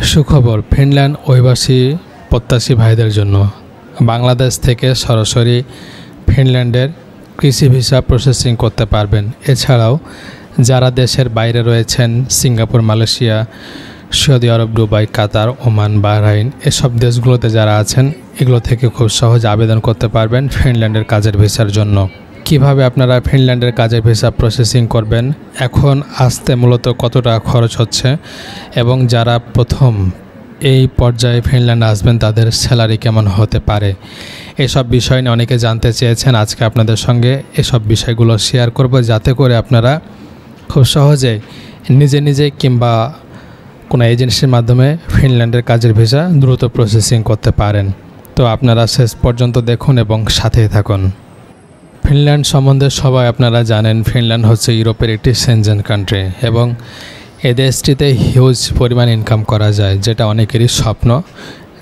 সুখবর ফিনল্যান্ড অভিবাসী প্রত্যাশী ভাইদের জন্য বাংলাদেশ থেকে সরাসরি ফিনল্যান্ডের কৃষি ভিসা প্রসেসিং করতে পারবেন। এছাড়াও যারা দেশের বাইরে রয়েছেন সিঙ্গাপুর, মালয়েশিয়া, সৌদি আরব, দুবাই, কাতার, ওমান, বাহরাইন এসব দেশগুলোতে যারা আছেন এগুলো থেকে খুব সহজে আবেদন করতে পারবেন ফিনল্যান্ডের কাজের ভিসার জন্য। কিভাবে আপনারা ফিনল্যান্ডের কাজের ভিসা প্রসেসিং করবেন, এখন আসতে মূলত কত টাকা খরচ হচ্ছে এবং যারা প্রথম এই পর্যায়ে ফিনল্যান্ড আসবেন তাদের স্যালারি কেমন হতে পারে, এসব বিষয় নিয়ে অনেকে জানতে চেয়েছেন। আজকে আপনাদের সঙ্গে এসব বিষয়গুলো শেয়ার করব যাতে করে আপনারা খুব সহজে নিজে নিজে কিংবা কোনো এজেন্সির মাধ্যমে ফিনল্যান্ডের কাজের ভিসা দ্রুত প্রসেসিং করতে পারেন। তো আপনারা শেষ পর্যন্ত দেখুন এবং সাথেই থাকুন। ফিনল্যান্ড সম্বন্ধে সবাই আপনারা জানেন, ফিনল্যান্ড হচ্ছে ইউরোপের একটি সেনজেন কান্ট্রি এবং এ দেশটিতে হিউজ পরিমাণ ইনকাম করা যায়, যেটা অনেকেরই স্বপ্ন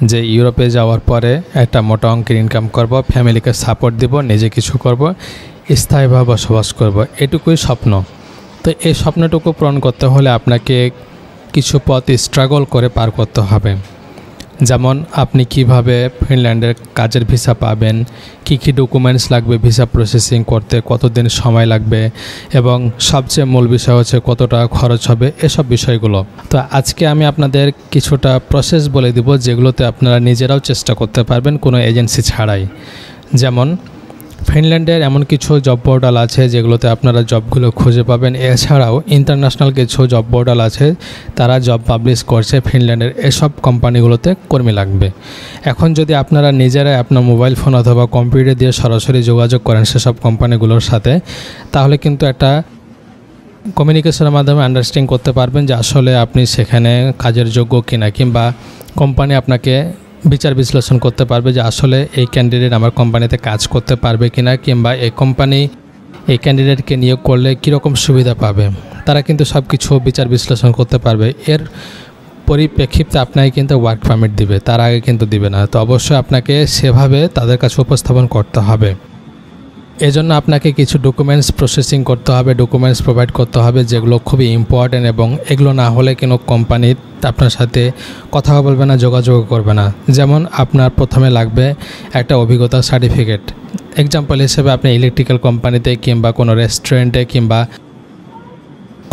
যে ইউরোপে যাওয়ার পরে একটা মোটা অঙ্কের ইনকাম করব, ফ্যামিলিকে সাপোর্ট দিব, নিজে কিছু করব, স্থায়ীভাবে বসবাস করব, এটুকুই স্বপ্ন। তো এই স্বপ্নটুকু পূরণ করতে হলে আপনাকে কিছু পথ স্ট্রাগল করে পার করতে হবে। যেমন আপনি কিভাবে ফিনল্যান্ডের কাজের ভিসা পাবেন, কি ডকুমেন্টস লাগবে ভিসা প্রসেসিং করতে, কতদিন সময় লাগবে এবং সবচেয়ে মূল বিষয় হচ্ছে কত টাকা খরচ হবে, এসব বিষয়গুলো। তো আজকে আমি আপনাদের কিছুটা প্রসেস বলে দিব যেগুলোতে আপনারা নিজেরাও চেষ্টা করতে পারবেন কোনো এজেন্সি ছাড়াই। যেমন ফিনল্যান্ডের এমন কিছু জব পোর্টাল আছে যেগুলোতে আপনারা জবগুলো খুঁজে পাবেন। এছাড়াও ইন্টারন্যাশনাল কিছু জব পোর্টাল আছে, তারা জব পাবলিশ করছে ফিনল্যান্ডের এসব কোম্পানিগুলোতে কর্মী লাগবে। এখন যদি আপনারা নিজেরাই আপনার মোবাইল ফোন অথবা কম্পিউটার দিয়ে সরাসরি যোগাযোগ করেন সেসব কোম্পানিগুলোর সাথে, তাহলে কিন্তু একটা কমিউনিকেশনের মাধ্যমে আন্ডারস্ট্যান্ডিং করতে পারবেন যে আসলে আপনি সেখানে কাজের যোগ্য কিনা, কিংবা কোম্পানি আপনাকে বিচার বিশ্লেষণ করতে পারবে যে আসলে এই ক্যান্ডিডেট আমার কোম্পানিতে কাজ করতে পারবে কিনা, কিংবা এই কোম্পানি এই ক্যান্ডিডেটকে নিয়োগ করলে কীরকম সুবিধা পাবে। তারা কিন্তু সব কিছু বিচার বিশ্লেষণ করতে পারবে। এর পরিপ্রেক্ষিতে আপনাকে কিন্তু ওয়ার্ক পারমিট দিবে, তার আগে কিন্তু দিবে না। তো অবশ্যই আপনাকে সেভাবে তাদের কাছে উপস্থাপন করতে হবে। এজন্য আপনাকে কিছু ডকুমেন্টস প্রসেসিং করতে হবে, ডকুমেন্টস প্রোভাইড করতে হবে যেগুলো খুবই ইম্পর্ট্যান্ট, এবং এগুলো না হলে কোনো কোম্পানি আপনার সাথে কথা বলবে না, যোগাযোগ করবে না। যেমন আপনার প্রথমে লাগবে একটা অভিজ্ঞতা সার্টিফিকেট। এক্সাম্পল হিসেবে আপনি ইলেকট্রিক্যাল কোম্পানিতে কিংবা কোনো রেস্টুরেন্টে কিংবা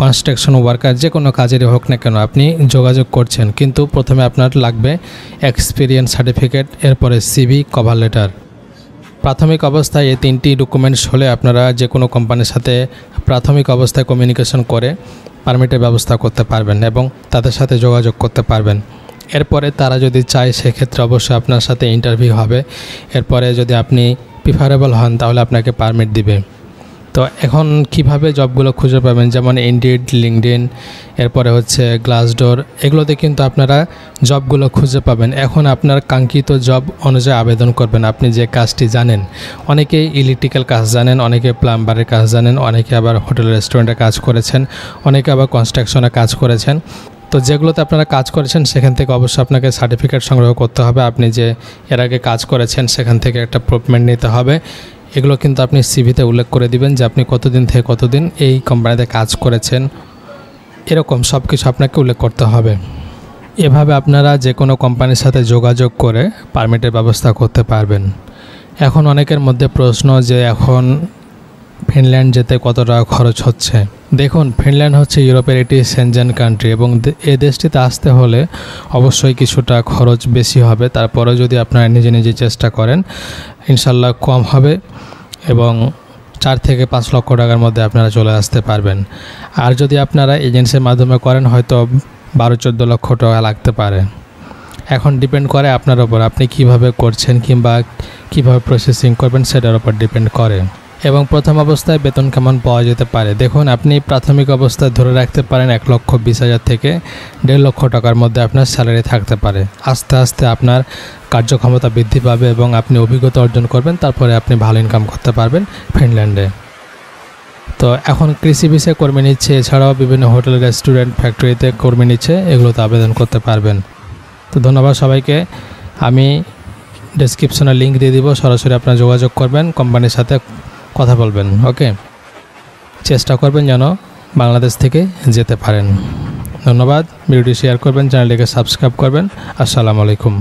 কনস্ট্রাকশন ওয়ার্কার যে কোনো কাজেরই হোক না কেন আপনি যোগাযোগ করছেন, কিন্তু প্রথমে আপনার লাগবে এক্সপিরিয়েন্স সার্টিফিকেট, এরপরে সিভি, কভার লেটার। প্রাথমিক অবস্থায় এই তিনটি ডকুমেন্টস হলে আপনারা যে কোনো কোম্পানির সাথে প্রাথমিক অবস্থায় কমিউনিকেশন করে পারমিটের ব্যবস্থা করতে পারবেন এবং তাদের সাথে যোগাযোগ করতে পারবেন। এরপরে তারা যদি চায় সেক্ষেত্রে অবশ্যই আপনার সাথে ইন্টারভিউ হবে। এরপরে যদি আপনি প্রিফারেবল হন তাহলে আপনাকে পারমিট দিবে। তো এখন কিভাবে জবগুলো খুঁজে পাবেন, যেমন ইনডিড, লিঙ্কডইন, এরপরে হচ্ছে গ্লাসডোর, এগুলোতে কিন্তু আপনারা জবগুলো খুঁজে পাবেন। এখন আপনার কাঙ্ক্ষিত জব অনুযায়ী আবেদন করবেন। আপনি যে কাজটি জানেন, অনেকেই ইলেকট্রিক্যাল কাজ জানেন, অনেকে প্লাম্বারের কাজ জানেন, অনেকে আবার হোটেল রেস্টুরেন্টে কাজ করেছেন, অনেকে আবার কনস্ট্রাকশনে কাজ করেছেন। তো যেগুলোতে আপনারা কাজ করেছেন সেখান থেকে অবশ্যই আপনাকে সার্টিফিকেট সংগ্রহ করতে হবে। আপনি যে এর আগে কাজ করেছেন সেখান থেকে একটা প্রুফমেন্ট নিতে হবে। এগুলো কিন্তু আপনি সিভিতে উল্লেখ করে দিবেন যে আপনি কতদিন থেকে কতদিন এই কোম্পানিতে কাজ করেছেন, এরকম সব কিছু আপনাকে উল্লেখ করতে হবে। এভাবে আপনারা যে কোনো কোম্পানির সাথে যোগাযোগ করে পারমিটের ব্যবস্থা করতে পারবেন। এখন অনেকের মধ্যে প্রশ্ন যে এখন ফিনল্যান্ড যেতে কত টাকা খরচ হচ্ছে। দেখুন, ফিনল্যান্ড হচ্ছে ইউরোপের একটি সেনজেন কান্ট্রি এবং এই দেশটিতে আসতে হলে অবশ্যই কিছুটা খরচ বেশি হবে। তারপরেও যদি আপনারা নিজে নিজে চেষ্টা করেন ইনশাল্লাহ কম হবে এবং 4 থেকে 5 লক্ষ টাকার মধ্যে আপনারা চলে আসতে পারবেন। আর যদি আপনারা এজেন্সির মাধ্যমে করেন হয়তো 12-14 লক্ষ টাকা লাগতে পারে। এখন ডিপেন্ড করে আপনার ওপর, আপনি কিভাবে করছেন কিংবা কিভাবে প্রসেসিং করবেন সেটার উপর ডিপেন্ড করে। এবং প্রথম অবস্থায় বেতন কেমন পাওয়া যেতে পারে, দেখুন আপনি প্রাথমিক অবস্থায় ধরে রাখতে পারেন 1,20,000 থেকে 1.5 লক্ষ টাকার মধ্যে আপনার স্যালারি থাকতে পারে। আস্তে আস্তে আপনার কার্যক্ষমতা বৃদ্ধি পাবে এবং আপনি অভিজ্ঞতা অর্জন করবেন, তারপরে আপনি ভালো ইনকাম করতে পারবেন ফিনল্যান্ডে। তো এখন কৃষি বিষয়ে কর্মী নিচ্ছে, এছাড়াও বিভিন্ন হোটেল, রেস্টুরেন্ট, ফ্যাক্টরিতে কর্মী নিচ্ছে, এগুলোতে আবেদন করতে পারবেন। তো ধন্যবাদ সবাইকে। আমি ডেসক্রিপশনে লিঙ্ক দিয়ে দিব, সরাসরি আপনারা যোগাযোগ করবেন, কোম্পানির সাথে কথা বলবেন। ওকে, চেষ্টা করবেন যেন বাংলাদেশ থেকে যেতে পারেন। ধন্যবাদ। ভিডিওটি শেয়ার করবেন, চ্যানেলটিকে সাবস্ক্রাইব করবেন। আসসালামু আলাইকুম।